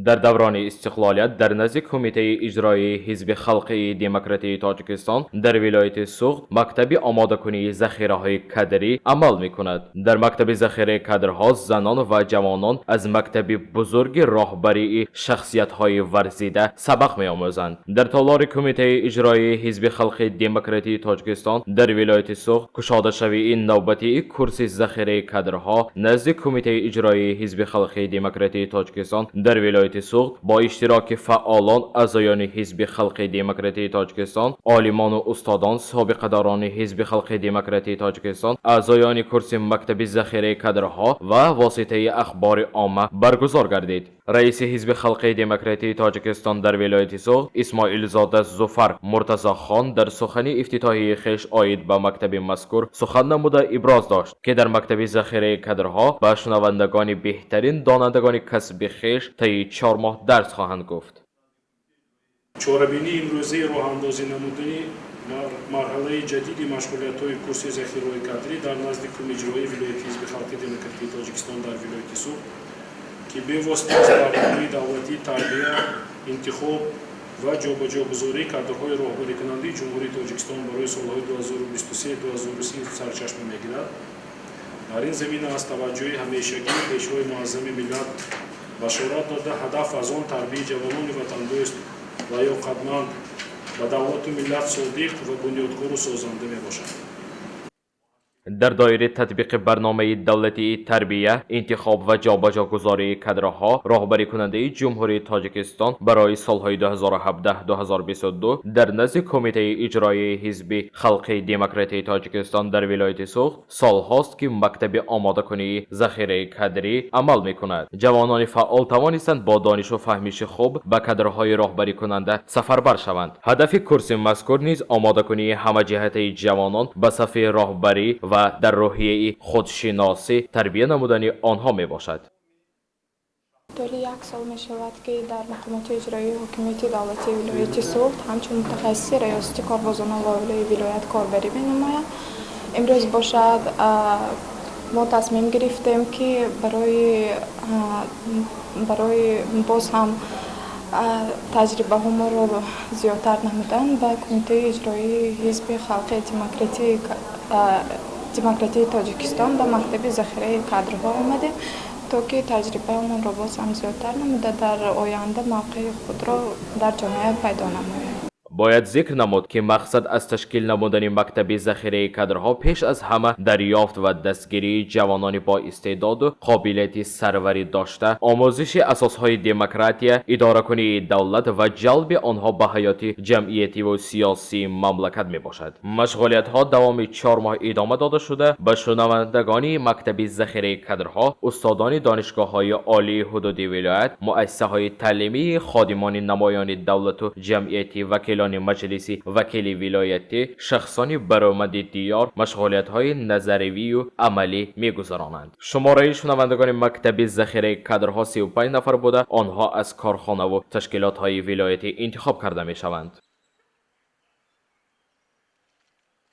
در دوران استقلالیت در نزد کمیته اجرایی حزب خلقی دموکراتی تاجیکستان در ولایت سوخت مکتب آماده کنی ذخیره های کدری عمل می کند. در مکتب ذخیره کدرها زنان و جوانان از مکتب بزرگ راهبری شخصیت های ورزیده سبق می آموزند. در تالار کمیته اجرایی حزب خلقی دموکراتی تاجیکستان در ولایت سوخت کشاده شوی نوبتی کرسی ذخیره کدرها نزد کمیته اجرایی حزب خلقی دموکراتی تاجیکستان در ولایت سوخت با اشتراک فعالان اعضایان حزب خلقی دموکراتی تاجیکستان، عالمان و استادان سابقه داران حزب خلقی دموکراتی تاجیکستان، اعضایان کرسی مکتب ذخیره کدرها و واسطه اخبار عامه برگزار گردید. رئیس حزب خلقی دموکراتی تاجیکستان در ولایت سوخت اسماعیل زاده ظفر مرتضی خان در سخن افتتاحی خویش عاید به مکتب مذکور سخن نموده ابراز داشت که در مکتب ذخیره کدرها به شنوندگان بهترین دانندگان کسب خویش طی 4 ماه درس خواهند گفت. چاره‌بینی امروزی راه اندازی نمودنی مرحله جدیدی مشغولیت‌های کورس ذخیره کدری در نزد کمیته اجرایی ولایت حزب خلقی دموکراتی تاجیکستان در ولایت سوخت که به واسطه از برنامه دولتی تربیت، انتخاب و جابجاگذاری کادرهای راهبری کننده جمهوری تاجیکستان برای سالهای 2023-2030 سرچشمه می‌گیرد. در این زمینه از توجه همیشگی پیشروی معظم ملت بشارت داده هدف از آن تربیت جوانان وطندوست و یاقتمند و دولت و ملت صادق و بنیادگذار و سازنده میباشد. در دایره تطبیق برنامه دولتی تربیت، انتخاب و جابجاگذاری کادرها راهبری کننده جمهوری تاجیکستان برای سالهای 2017-2022 در نزد کمیته اجرایی حزب خلقی دموکراتی تاجیکستان در ولایت سوخت سالهاست که مکتب آماده کنی ذخیره کدری عمل میکند. جوانان فعال توانستند با دانش و فهمیش خوب به کادرهای راهبری کننده سفربر شوند. هدف کورس مذکور نیز آماده کنی همه جهت جوانان به صف راهبری و در روحیه خودشناسی تربیت نمودنی آنها می باشد. دور 1 سال می شود که در مقامات اجرایی حکومت دولتی ولایت سوخت همچون متخصص ریاستی کاربازان والای ولایت کاربری می نماید. امروز باشد ما تصمیم گرفتیم که برای باز هم تجربه ما رو زیادتر نمودن به کمیته اجرایی حزب خلقی دموکراتی تاجیکستان در مکتب ذخیره کادرها آمدیم تا که تجربه من رو باز هم زیادتر نموده در آینده موقع خود را در جامعه پیدا نماید. باید ذکر نمود که مقصد از تشکیل نمودن مکتب ذخیره کادرها پیش از همه دریافت و دستگیری جوانان با استعداد و قابلیت سروری داشته، آموزش اساسهای دموکراسی، اداره کنی دولت و جلب آنها به حیات جمعیتی و سیاسی مملکت می باشد. مشغولیت ها دوام 4 ماه ادامه داده شده. به شنوندگان مکتب ذخیره کادرها، استادان دانشگاه های عالی حدودی ولایت، مؤسسه های تعلیمی، خادمان نمایان دولت و جمعیتی، وکیلان مجلسی، وکیل ولایتی، شخصانی برآمده دیار مشغولیت های نظری و عملی میگذرانند. شماره شنوندگان مکتب ذخیره کادرها 35 نفر بوده. آنها از کارخانه و تشکیلات های ولایتی انتخاب کرده می شوند.